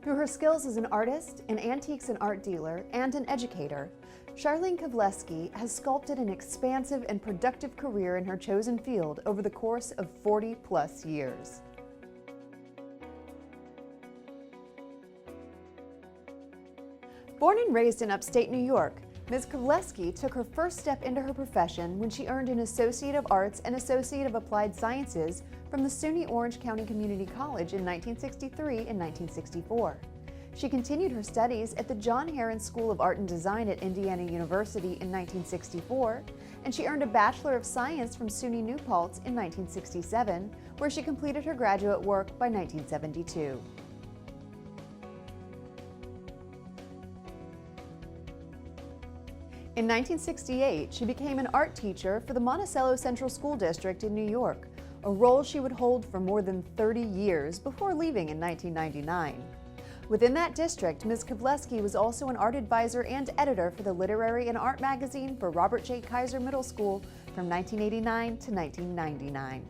Through her skills as an artist, an antiques and art dealer, and an educator, Charleen Kavleski has sculpted an expansive and productive career in her chosen field over the course of 40-plus years. Born and raised in upstate New York, Ms. Kavleski took her first step into her profession when she earned an Associate of Arts and Associate of Applied Sciences from the SUNY Orange County Community College in 1963 and 1964. She continued her studies at the John Herron School of Art and Design at Indiana University in 1964, and she earned a Bachelor of Science from SUNY New Paltz in 1967, where she completed her graduate work by 1972. In 1968, she became an art teacher for the Monticello Central School District in New York, a role she would hold for more than 30 years before leaving in 1999. Within that district, Ms. Kavleski was also an art advisor and editor for the literary and art magazine for Robert J. Kaiser Middle School from 1989 to 1999.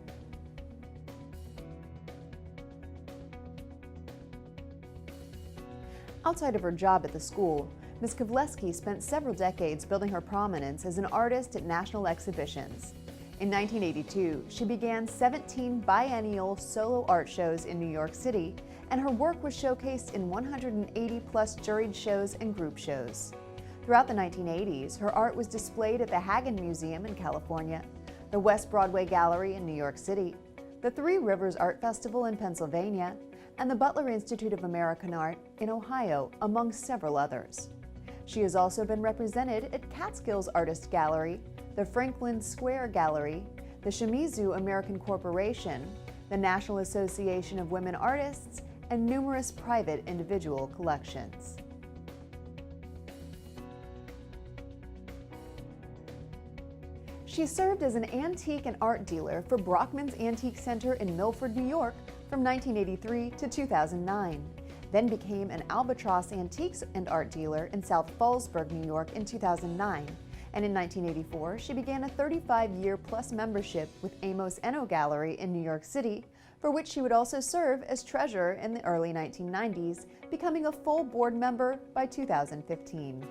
Outside of her job at the school, Ms. Kavleski spent several decades building her prominence as an artist at national exhibitions. In 1982, she began 17 biennial solo art shows in New York City, and her work was showcased in 180-plus juried shows and group shows. Throughout the 1980s, her art was displayed at the Hagen Museum in California, the West Broadway Gallery in New York City, the Three Rivers Art Festival in Pennsylvania, and the Butler Institute of American Art in Ohio, among several others. She has also been represented at Catskills Artist Gallery, the Franklin Square Gallery, the Shimizu American Corporation, the National Association of Women Artists, and numerous private individual collections. She served as an antique and art dealer for Brockman's Antique Center in Milford, New York from 1983 to 2009. Then became an Albatross Antiques and Art dealer in South Fallsburg, New York in 2009. And in 1984, she began a 35-year-plus membership with Amos Eno Gallery in New York City, for which she would also serve as treasurer in the early 1990s, becoming a full board member by 2015.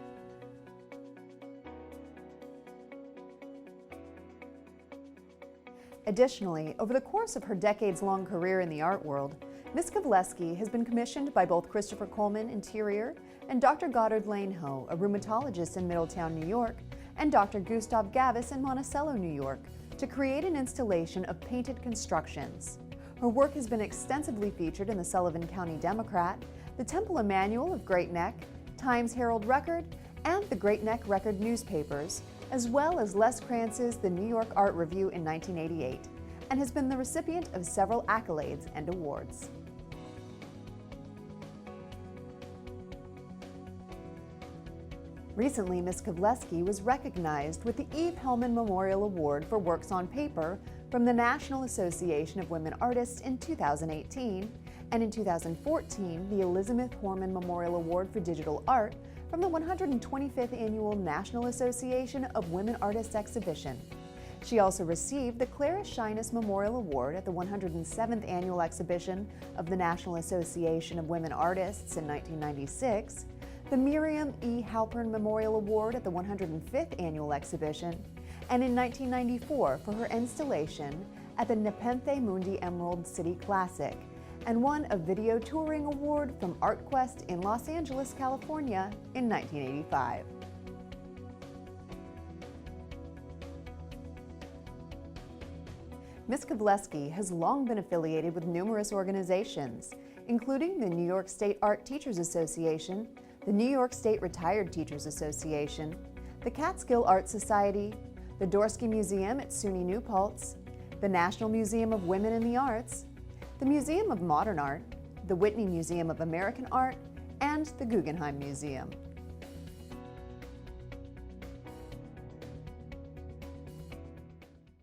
Additionally, over the course of her decades-long career in the art world, Ms. Kavleski has been commissioned by both Christopher Coleman Interior and Dr. Goddard Laneho, a rheumatologist in Middletown, New York, and Dr. Gustav Gavis in Monticello, New York, to create an installation of painted constructions. Her work has been extensively featured in the Sullivan County Democrat, the Temple Emmanuel of Great Neck, Times Herald Record, and the Great Neck Record newspapers, as well as Les Kranz's The New York Art Review in 1988, and has been the recipient of several accolades and awards. Recently, Ms. Kavleski was recognized with the Eve Hellman Memorial Award for Works on Paper from the National Association of Women Artists in 2018, and in 2014, the Elizabeth Horman Memorial Award for Digital Art from the 125th Annual National Association of Women Artists Exhibition. She also received the Clara Shyness Memorial Award at the 107th Annual Exhibition of the National Association of Women Artists in 1996, the Miriam E. Halpern Memorial Award at the 105th Annual Exhibition, and in 1994 for her installation at the Nepenthe Mundi Emerald City Classic, and won a Video Touring Award from ArtQuest in Los Angeles, California in 1985. Ms. Kavleski has long been affiliated with numerous organizations, including the New York State Art Teachers Association, the New York State Retired Teachers Association, the Catskill Art Society, the Dorsky Museum at SUNY New Paltz, the National Museum of Women in the Arts, the Museum of Modern Art, the Whitney Museum of American Art, and the Guggenheim Museum.